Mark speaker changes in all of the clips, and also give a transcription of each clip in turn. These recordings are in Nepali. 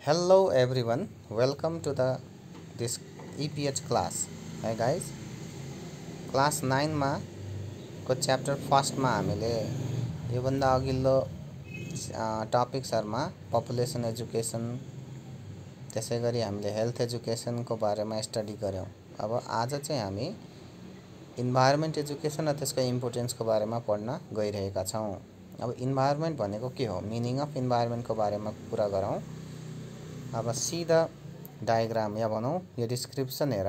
Speaker 1: Hello everyone, welcome to this EPH class. Hi guys, class 9 मा को च्याप्टर फर्स्ट मा हामीले योभन्दा अघिल्लो टपिक्सहरुमा पपुलेसन एजुकेसन त्यसैगरी हामीले हेल्थ एजुकेसन को बारेमा स्टडी गर्यौं। अब आज चाहिँ हामी इन्भाइरोमेन्ट एजुकेसन र त्यसको इम्पोर्टेन्स को बारेमा पढ्न गइरहेका छौं। अब इन्भाइरोमेन्ट भनेको के हो, मिनिङ अफ इन्भाइरोमेन्ट को बारेमा कुरा गरौं। अब see the diagram या भनौं यो डिस्क्रिप्सन हेर।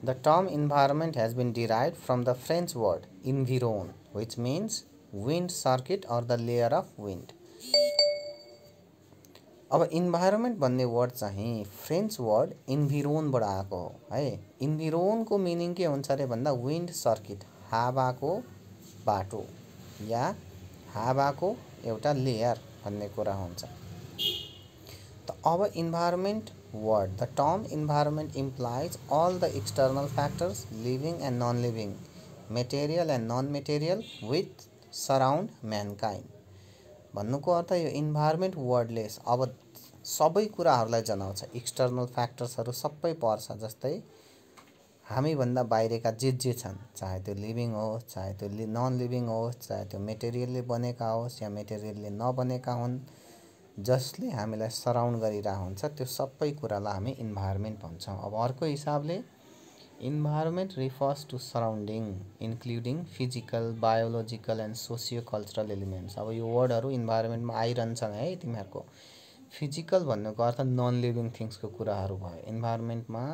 Speaker 1: The term environment has been derived from the French word environ, which means wind circuit or the layer of wind. अब इन्भाइरोमेन्ट भन्ने वर्ड चाहिँ फ्रेन्च वर्ड इन्भिरोन बाट आएको हो है। इन्भिरोन को मिनिङ के हुन्छ रे भन्दा विन्ड सर्किट, हावाको बाटो या हावाको एउटा लेयर भन्ने कुरा हुन्छ। अब environment word, the term environment implies all the external factors living and non-living, material and non-material which surround mankind. भन्नुको अर्थ यो इन्भाइरोमेन्ट वर्डले अब सबै कुराहरूलाई जनाउँछ। एक्सटर्नल फ्याक्टर्सहरू सबै पर्छ, जस्तै हामी भन्दा बाहिरका जे छन्, चाहे त्यो लिभिङ होस्, चाहे त्यो नन लिभिङ होस्, चाहे त्यो मेटेरियलले बनेका होस् या मेटेरियलले नबनेका हुन्, जसले हामीलाई सराउन्ड गरिरहेको हुन्छ, त्यो सबै कुरालाई हामी इन्भाइरोमेन्ट भन्छौं। अब अर्को हिसाबले environment refers to surrounding including physical, biological and socio cultural elements. अब यो वर्डहरू इन्भाइरोमेन्टमा आइरहन्छन् है तिमीहरूको। फिजिकल भन्नुको अर्थ नन लिभिङ थिङ्सको कुराहरू भयो। इन्भाइरोमेन्टमा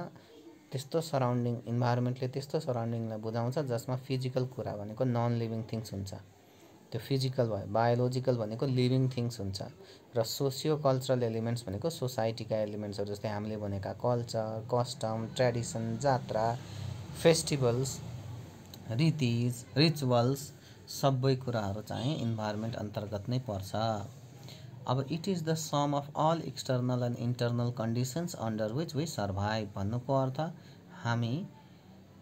Speaker 1: त्यस्तो सराउन्डिङ, इन्भाइरोमेन्टले त्यस्तो सराउन्डिङलाई बुझाउँछ जसमा फिजिकल कुरा भनेको नन लिभिङ थिङ्स हुन्छ, त्यो फिजिकल भयो। बायोलोजिकल भनेको लिभिङ थिङ्स हुन्छ र सोसियो कल्चरल एलिमेन्ट्स भनेको सोसाइटीका एलिमेन्ट्सहरू, जस्तै हामीले भनेका कल्चर, कस्टम, ट्रेडिसन, जात्रा, फेस्टिभल्स, रीतिज, रिचुअल्स सबै कुराहरू चाहिँ इन्भाइरोमेन्ट अन्तर्गत नै पर्छ। अब it is the sum of all external and internal conditions under which we survive. भन्नुको अर्थ हामी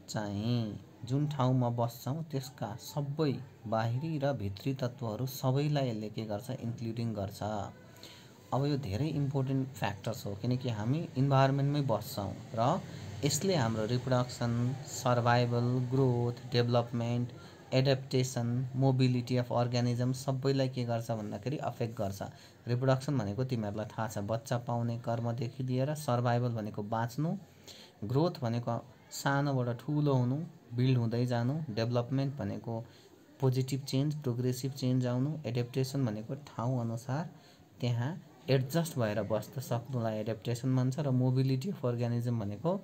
Speaker 1: चाहिँ जुन ठाउँमा बस्छौं त्यसका सबै बाहिरी र भित्री तत्त्वहरू सबैलाई यसले के गर्छ, इन्क्लुडिङ गर्छ। अब यो धेरै इम्पोर्टेन्ट फ्याक्टर्स हो, किनकि हामी इन्भाइरोमेन्टमै बस्छौं र यसले हाम्रो reproduction, survival, growth, development, adaptation, mobility of organism सबैलाई के गर्छ भन्दाखेरि अफेक्ट गर्छ। रिप्रोडक्सन भनेको तिमीहरूलाई थाहा छ, बच्चा पाउने कर्मदेखि लिएर सर्भाइभल भनेको बाँच्नु, ग्रोथ भनेको सानोबाट ठुलो हुनु, बिल्ड हुँदै जानु, डेभलपमेन्ट भनेको पोजिटिभ चेन्ज, प्रोग्रेसिभ चेन्ज आउनु, एडेप्टेसन भनेको ठाउँ अनुसार त्यहाँ एडजस्ट भएर बस्न सक्नुलाई एडेप्टेसन भन्छ, र मोबिलिटी अफ अर्गानिजम भनेको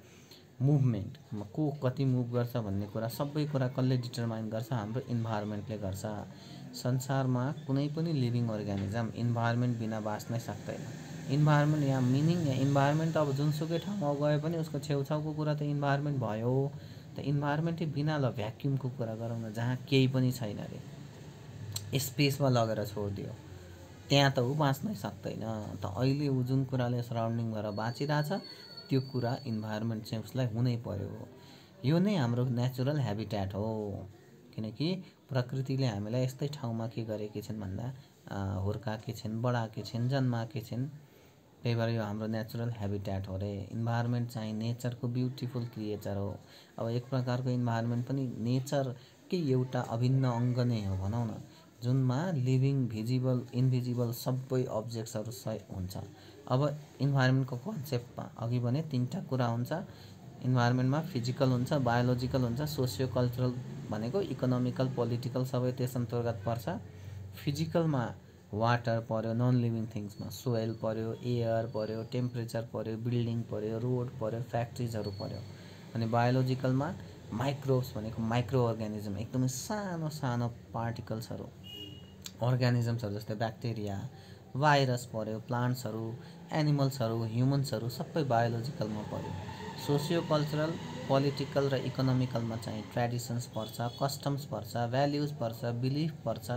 Speaker 1: मुभमेन्ट, को कति मुभ गर्छ भन्ने कुरा, सबै कुरा कसले डिटरमाइन गर्छ, हाम्रो इन्भाइरोमेन्टले गर्छ। संसारमा कुनै पनि लिभिङ अर्गानिजम इन्भाइरोमेन्ट बिना बाँच्नै सक्दैन। इन्भाइरोमेन्ट यहाँ मिनिङ या इन्भाइरोमेन्ट अब जुनसुकै ठाउँमा गए पनि उसको छेउछाउको कुरा त इन्भाइरोमेन्ट भयो। त इन्भाइरोमेन्टै बिना ल भ्याक्युमको कुरा गरौँ न, जहाँ केही पनि छैन रे, स्पेसमा लगेर छोडिदियो, त्यहाँ त ऊ बाँच्नै सक्दैन। त अहिले ऊ जुन कुराले सराउन्डिङ भएर बाँचिरहेछ त्यो कुरा इन्भाइरोमेन्ट चाहिँ उसलाई हुनै पर्यो। यो नै हाम्रो नेचुरल ह्याबिट्याट हो, किनकि प्रकृतिले हामीलाई यस्तै ठाउँमा के गरेकी छिन् भन्दा हुर्काएकी छिन्, बढाएकी छिन्, जन्माएकी छिन्। त्यही भएर यो हाम्रो नेचुरल ह्याबिट्याट हो रे। इन्भाइरोमेन्ट चाहिँ नेचरको ब्युटिफुल क्रिएचर हो। अब एक प्रकारको इन्भाइरोमेन्ट पनि नेचरकै एउटा अभिन्न अङ्ग नै हो भनौँ न, जुनमा लिभिङ, भिजिबल, इन्भिजिबल सबै अब्जेक्ट्सहरू हुन्छ। अब इन्भाइरोमेन्टको कन्सेप्टमा अघि भने तीनटा कुरा हुन्छ। इन्भाइरोमेन्टमा फिजिकल हुन्छ, बायोलोजिकल हुन्छ, सोसियो कल्चरल भनेको इकोनोमिकल, पोलिटिकल सबै त्यस अन्तर्गत पर्छ। फिजिकलमा वाटर पर्यो, नन लिभिङ थिङ्समा सोइल पर्यो, एयर पर्यो, टेम्परेचर पर्यो, बिल्डिङ पर्यो, रोड पर्यो, फ्याक्ट्रिजहरू पर्यो। अनि बायोलोजिकलमा माइक्रोब्स भनेको माइक्रो अर्गानिजम, एकदमै सानो सानो पार्टिकल्सहरू, अर्गानिजम्सहरू जस्तै ब्याक्टेरिया, भाइरस पर्यो, प्लान्ट्सहरू, एनिमल्सहरू, ह्युमन्सहरू सबै बायोलोजिकलमा पर्यो। सोसियो कल्चरल, पोलिटिकल र इकोनोमिकलमा चाहिँ ट्रेडिसन्स पर्छ, कस्टम्स पर्छ, भ्याल्युज पर्छ, बिलिफ पर्छ,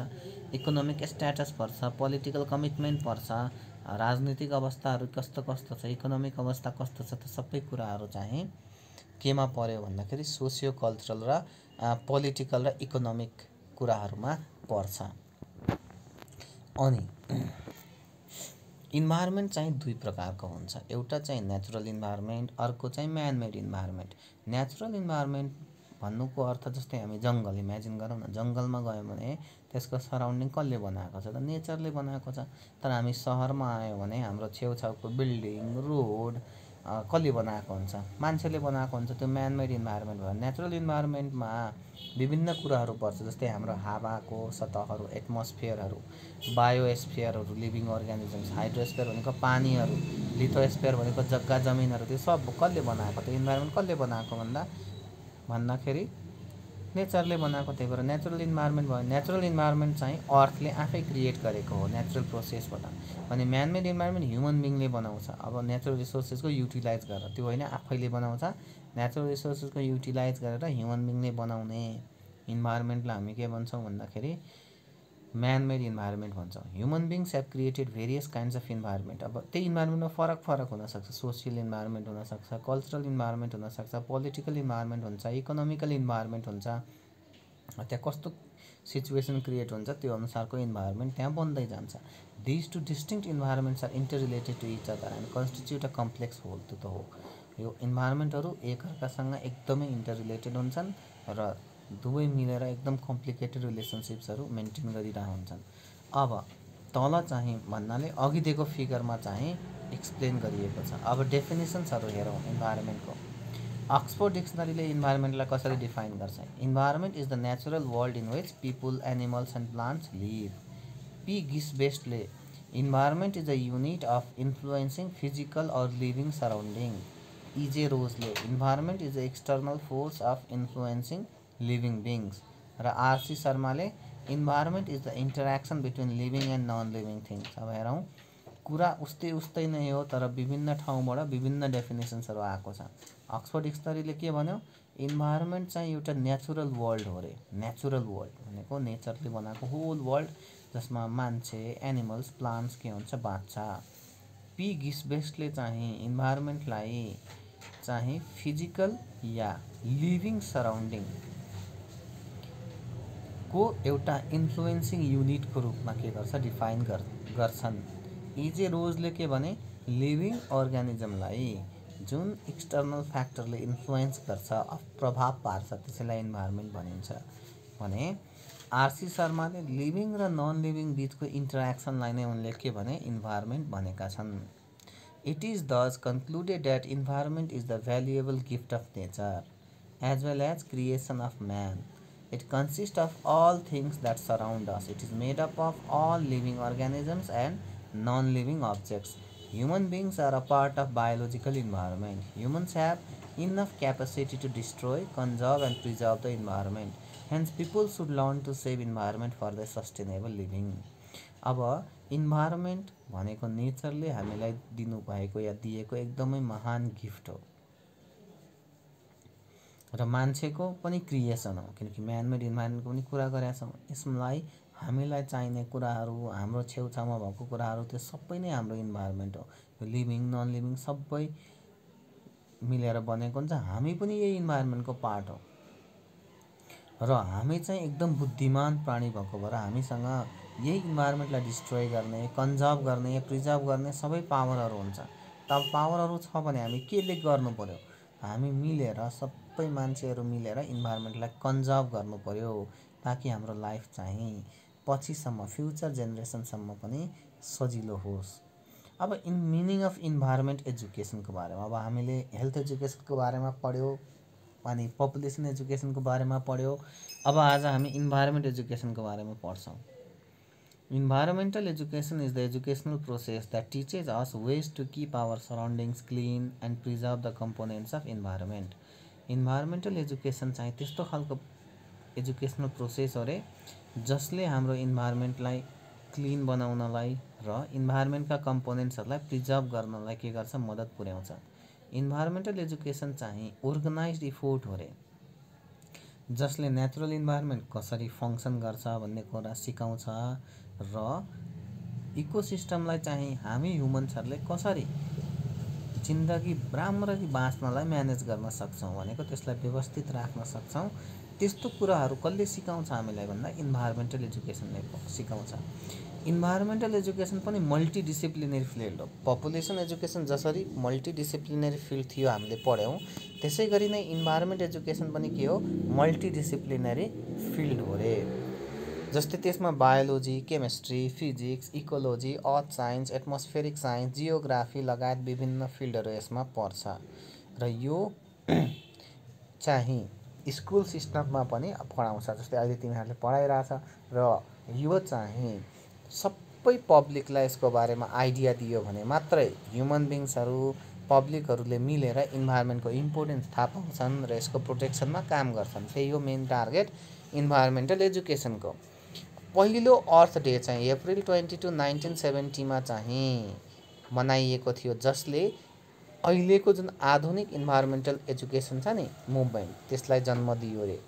Speaker 1: इकोनोमिक स्ट्याटस पर्छ, पोलिटिकल कमिटमेन्ट पर्छ, राजनीतिक अवस्थाहरू कस्तो कस्तो छ, इकोनोमिक अवस्था कस्तो छ, त सबै कुराहरू चाहिँ केमा पर्यो भन्दाखेरि सोसियो कल्चरल र पोलिटिकल र इकोनोमिक कुराहरूमा पर्छ। अनि इन्भाइरोमेन्ट चाहिँ दुई प्रकारको हुन्छ। एउटा चाहिँ नेचुरल इन्भाइरोमेन्ट, अर्को चाहिँ man made environment. Natural environment भन्नुको अर्थ जस्तै हामी जङ्गल इमेजिन गरौँ न, जङ्गलमा गयो भने त्यसको सराउन्डिङ कसले बनाएको छ त? नेचरले बनाएको छ। तर हामी सहरमा आयो भने हाम्रो छेउछाउको बिल्डिङ, रोड कसले बनाएको हुन्छ? मान्छेले बनाएको हुन्छ। त्यो म्यान मेड इन्भाइरोमेन्ट भयो। नेचुरल इन्भाइरोमेन्टमा विभिन्न कुराहरू पर्छ, जस्तै हाम्रो हावाको सतहहरू, एटमोस्फियरहरू, बायोस्फियरहरू, लिभिङ अर्गानिजम्स, हाइड्रोस्फियर भनेको पानीहरू, लिथोस्फियर भनेको जग्गा जमिनहरू, त्यो सब कसले बनाएको? त्यो इन्भाइरोमेन्ट कसले बनाएको भन्दाखेरि नेचरले बनाएको। त्यही भएर नेचुरल इन्भाइरोमेन्ट भयो। नेचुरल इन्भाइरोमेन्ट चाहिँ अर्थले आफै क्रिएट गरेको हो, नेचुरल प्रोसेसबाट। भने म्यान मेड इन्भाइरोमेन्ट ह्युमन बिङले बनाउँछ। अब नेचुरल रिसोर्सेसको युटिलाइज गरेर, त्यो होइन आफैले बनाउँछ। नेचुरल रिसोर्सेसको युटिलाइज गरेर ह्युमन बिङले बनाउने इन्भाइरोमेन्टलाई हामी के भन्छौँ भन्दाखेरि म्यान मेड इन्भाइरोमेन्ट भन्छौँ। Human beings have created various kinds of environment. अब त्यही इन्भाइरोमेन्टमा फरक हुनसक्छ। सोसियल इन्भाइरोमेन्ट हुनसक्छ, कल्चरल इन्भाइरोमेन्ट हुनसक्छ, पोलिटिकल इन्भाइरोमेन्ट हुन्छ, इकोनोमिकल इन्भाइरोमेन्ट हुन्छ। त्यहाँ कस्तो सिचुएसन क्रिएट हुन्छ त्यो अनुसारको इन्भाइरोमेन्ट त्यहाँ बन्दै जान्छ। These two distinct environments are interrelated to each other and constitute a complex whole. त्यो त हो, यो इन्भाइरोमेन्टहरू एकअर्कासँग एकदमै इन्टर रिलेटेड हुन्छन् र दुवै मिलेर एकदम कम्प्लिकेटेड रिलेसनसिप्सहरू मेन्टेन गरिरहेका हुन्छन्। अब तल चाहिँ भन्नाले अघि दिएको फिगरमा चाहिँ एक्सप्लेन गरिएको छ। अब डेफिनेसन्सहरू हेरौँ इन्भाइरोमेन्टको। अक्सफोर्ड डिक्सनरीले इन्भाइरोमेन्टलाई कसरी डिफाइन गर्छ? Environment is the natural world in which people, animals and plants live. P गिसबेस्टले environment is the unit of influencing physical or living surrounding. E J रोजले environment is the external force of influencing living beings. र आरसी शर्माले environment is the interaction between living and non living things. अब हेरौँ, कुरा उस्तै नै हो, तर विभिन्न ठाउँबाट विभिन्न डेफिनेसन्सहरू आएको छ। अक्सफोर्ड डिक्सनरीले के भन्यो? इन्भाइरोमेन्ट चाहिँ एउटा नेचुरल वर्ल्ड हो अरे। नेचुरल वर्ल्ड भनेको नेचरले बनाएको होल वर्ल्ड, जसमा मान्छे, एनिमल्स, प्लान्ट्स के हुन्छ? बाँच्छ। पी गिसबेस्टले चाहिँ इन्भाइरोमेन्टलाई चाहिँ फिजिकल या लिभिङ सराउन्डिङ को एउटा इन्फ्लुएन्सिङ युनिटको रूपमा के गर्छ? डिफाइन गर्छन्। इजे रोजले के भने? लिभिङ अर्गानिजमलाई जुन एक्सटर्नल फ्याक्टरले इन्फ्लुएन्स गर्छ, प्रभाव पार्छ, त्यसैलाई इन्भाइरोमेन्ट भनिन्छ। भने आरसी शर्माले लिभिङ र नन लिभिङ बिचको इन्टरेक्सनलाई नै उनले के भने? इन्भाइरोमेन्ट भनेका छन्। It is thus concluded that environment is the valuable gift of nature as well as creation of man. It consists of all things that surround us. It is made up of all living organisms and non-living objects. Human beings are a part of biological environment. Humans have enough capacity to destroy, conserve and preserve the environment. Hence, people should learn to save environment for their sustainable living. अब इन्भाइरोमेन्ट भनेको नेचरले हामीलाई दिनुभएको या दिएको एकदमै महान गिफ्ट हो र मान्छेको पनि क्रिएसन हो, किनकि म्यानमेड इन्भाइरोमेन्टको पनि कुरा गरेका छौँ। यसलाई हामीलाई चाहिने कुराहरू, हाम्रो छेउछाउमा भएको कुराहरू, त्यो सबै नै हाम्रो इन्भाइरोमेन्ट हो। यो लिभिङ नन लिभिङ सबै मिलेर बनेको हुन्छ। हामी पनि यही इन्भाइरोमेन्टको पार्ट हो र हामी चाहिँ एकदम बुद्धिमान प्राणी भएको भएर हामीसँग यही इन्भाइरोमेन्टलाई डिस्ट्रोय गर्ने, कन्जर्भ गर्ने, प्रिजर्भ गर्ने सबै पावरहरू हुन्छ। तब पावरहरू छ भने हामी केले गर्नु पर्यो? हामी मिलेर, सबै मान्छेहरू मिलेर इन्भाइरोमेन्टलाई कन्जर्भ गर्नु पर्यो, ताकि हाम्रो लाइफ चाहिँ पछिसम्म, फ्युचर जेनेरेसनसम्म पनि सजिलो होस्। अब मिनिङ अफ इन्भाइरोमेन्ट एजुकेसनको बारेमा, अब हामीले हेल्थ एजुकेसनको बारेमा पढ्यो, अनि पपुलेसन एजुकेसनको बारेमा पढ्यो। अब आज हामी इन्भाइरोमेन्ट एजुकेसनको बारेमा पढ्छौँ। Environmental education is the educational process that teaches us ways to keep our surroundings clean and preserve the components of environment. Environmental education चाहिँ त्यस्तो खालको एजुकेसनल प्रोसेस हो रे जसले हाम्रो इन्भाइरोमेन्टलाई क्लिन बनाउनलाई र इन्भाइरोमेन्टका कम्पोनेन्ट्सहरूलाई प्रिजर्भ गर्नलाई के गर्छ? मद्दत पुर्याउँछ। इन्भाइरोमेन्टल एजुकेसन चाहिँ अर्गनाइज्ड इफोर्ट हो रे जसले नेचुरल इन्भाइरोमेन्ट कसरी फङ्सन गर्छ भन्ने कुरा सिकाउँछ र इकोसिस्टमलाई चाहिँ हामी ह्युमन्सहरूले कसरी जिन्दगी राम्ररी बाँच्नलाई म्यानेज गर्न सक्छौँ भनेको, त्यसलाई व्यवस्थित राख्न सक्छौँ त्यस्तो कुराहरू कसले सिकाउँछ हामीलाई भन्दा इन्भाइरोमेन्टल एजुकेसनले सिकाउँछ। इन्भाइरोमेन्टल एजुकेसन पनि मल्टिडिसिप्लिनरी फिल्ड हो। पपुलेसन एजुकेसन जसरी मल्टिडिसिप्लिनरी फिल्ड थियो हामीले पढ्यौँ, त्यसै गरी नै इन्भाइरोमेन्ट एजुकेसन पनि के हो, मल्टिडिसिप्लिनरी फिल्ड हो रे। जस्तै त्यसमा बायोलोजी, केमिस्ट्री, फिजिक्स, इकोलोजी, अर्थ साइन्स, एटमोस्फेरिक साइन्स, जियोग्राफी लगायत विभिन्न फिल्डहरू यसमा पर्छ। र यो चाहिँ स्कुल सिस्टममा पनि पढाउँछ। जस्तै अहिले तिमीहरूले पढाइरहेछ र यो चाहिँ सबै पब्लिकलाई यसको बारेमा आइडिया दियो भने मात्रै ह्युमन बिङ्सहरू, पब्लिकहरूले मिलेर इन्भाइरोमेन्टको इम्पोर्टेन्स थाहा पाउँछन् र यसको प्रोटेक्सनमा काम गर्छन्। त्यही हो मेन टार्गेट इन्भाइरोमेन्टल एजुकेसनको। पहिलो अर्थ डे चाहिँ अप्रिल 22, 1970 चाहिँ मनाइएको थियो, जसले अहिलेको जुन आधुनिक इन्भाइरोमेन्टल एजुकेसन छ नि मुभमेन्ट, त्यसलाई जन्म दियो रे।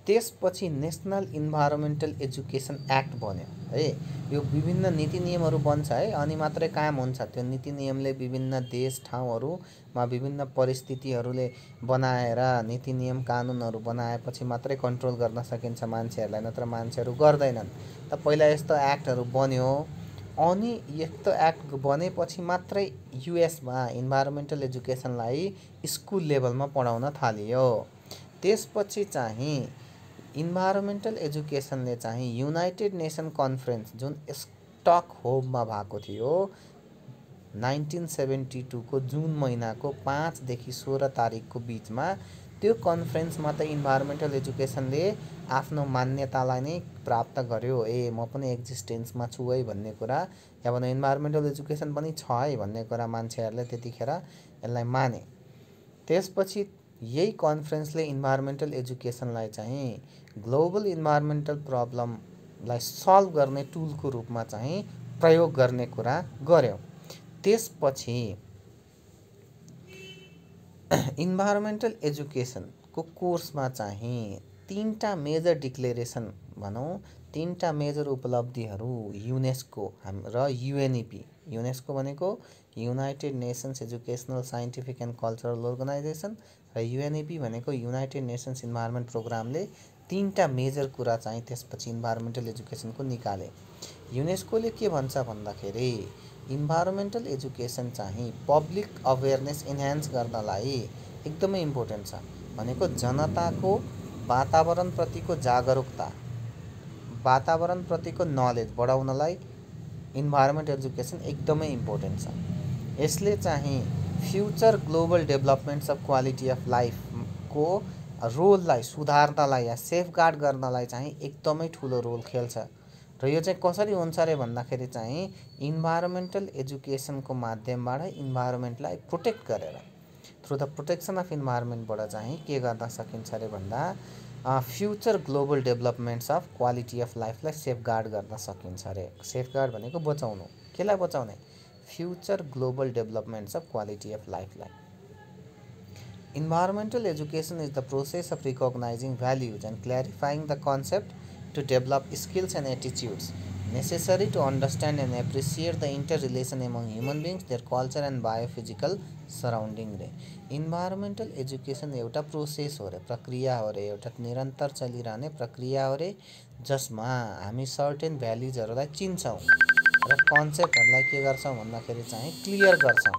Speaker 1: त्यसपछि नेसनल इन्भाइरोमेन्टल एजुकेसन एक्ट बन्यो है। यो विभिन्न नीति नियमहरू बन्छ है, अनि मात्रै काम हुन्छ। त्यो नीति नियमले विभिन्न देश ठाउँहरूमा विभिन्न परिस्थितिहरूले बनाएर नीति नियम कानुनहरू बनाएपछि मात्रै कन्ट्रोल गर्न सकिन्छ मान्छेहरूलाई, नत्र मान्छेहरू गर्दैनन्। त पहिला यस्तो एक्टहरू बन्यो, अनि यस्तो एक्ट बनेपछि मात्रै युएसमा इन्भाइरोमेन्टल एजुकेसनलाई स्कुल लेभलमा पढाउन थालियो। त्यसपछि चाहिँ इन्भाइरोमेन्टल एजुकेसनले चाहिँ युनाइटेड नेसन कन्फरेन्स जुन स्टकहोममा भएको थियो 1972 को जुन महिनाको 5 देखि 16 तारिकको बिचमा, त्यो कन्फरेन्समा त इन्भाइरोमेन्टल एजुकेसनले आफ्नो मान्यतालाई नै प्राप्त गर्यो। म पनि एक्जिस्टेन्समा छु है भन्ने कुरा, या भने इन्भाइरोमेन्टल एजुकेसन पनि छ है भन्ने कुरा मान्छेहरूले त्यतिखेर यसलाई माने। त्यसपछि यही कन्फरेन्सले इन्भाइरोमेन्टल एजुकेसनलाई चाहिँ ग्लोबल इन्भाइरोमेन्टल प्रब्लमलाई सल्भ गर्ने टुलको रूपमा चाहिँ प्रयोग गर्ने कुरा गर्यो। त्यसपछि इन्भाइरोमेन्टल एजुकेसनको कोर्समा चाहिँ 3टा मेजर डिक्लेरेसन भनौँ, 3टा मेजर उपलब्धिहरू युनेस्को र युएनइपी। युनेस्को भनेको United Nations Educational Scientific and Cultural Organization र युएनइपी भनेको युनाइटेड नेसन्स इन्भाइरोमेन्ट प्रोग्रामले 3टा मेजर कुरा चाहिँ त्यसपछि इन्भाइरोमेन्टल एजुकेसनको निकाले। युनेस्कोले के भन्छ भन्दाखेरि इन्भाइरोमेन्टल एजुकेसन चाहिँ पब्लिक अवेरनेस इन्हान्स गर्नलाई एकदमै इम्पोर्टेन्ट छ। भनेको जनताको वातावरणप्रतिको जागरुकता, वातावरणप्रतिको नलेज बढाउनलाई इन्भाइरोमेन्ट एजुकेसन एकदमै इम्पोर्टेन्ट छ। यसले चाहिँ future global developments of quality of लाइफको रोललाई सुधार्नलाई या सेफगार्ड गर्नलाई चाहिँ एकदमै ठुलो रोल खेल्छ। र यो चाहिँ कसरी हुन्छ रे भन्दाखेरि चाहिँ इन्भाइरोमेन्टल एजुकेसनको माध्यमबाट इन्भाइरोमेन्टलाई प्रोटेक्ट गरेर, थ्रु द प्रोटेक्सन अफ इन्भाइरोमेन्टबाट चाहिँ के गर्न सकिन्छ रे भन्दा future global developments of quality of लाइफलाई सेफगार्ड गर्न सकिन्छ रे। सेफगार्ड भनेको बचाउनु, केलाई बचाउने? Future global developments of quality of लाइफलाई। Environmental education is the process of recognizing values and clarifying the concept to develop skills and attitudes necessary to understand and appreciate the interrelation among human beings, their culture and biophysical surrounding रे। इन्भाइरोमेन्टल एजुकेसन एउटा प्रोसेस हो रे, प्रक्रिया हो रे, एउटा निरन्तर चलिरहने प्रक्रिया हो रे, जसमा हामी सर्टेन भ्याल्युजहरूलाई चिन्छौँ र कन्सेप्टहरूलाई के गर्छौँ भन्दाखेरि चाहिँ क्लियर गर्छौँ।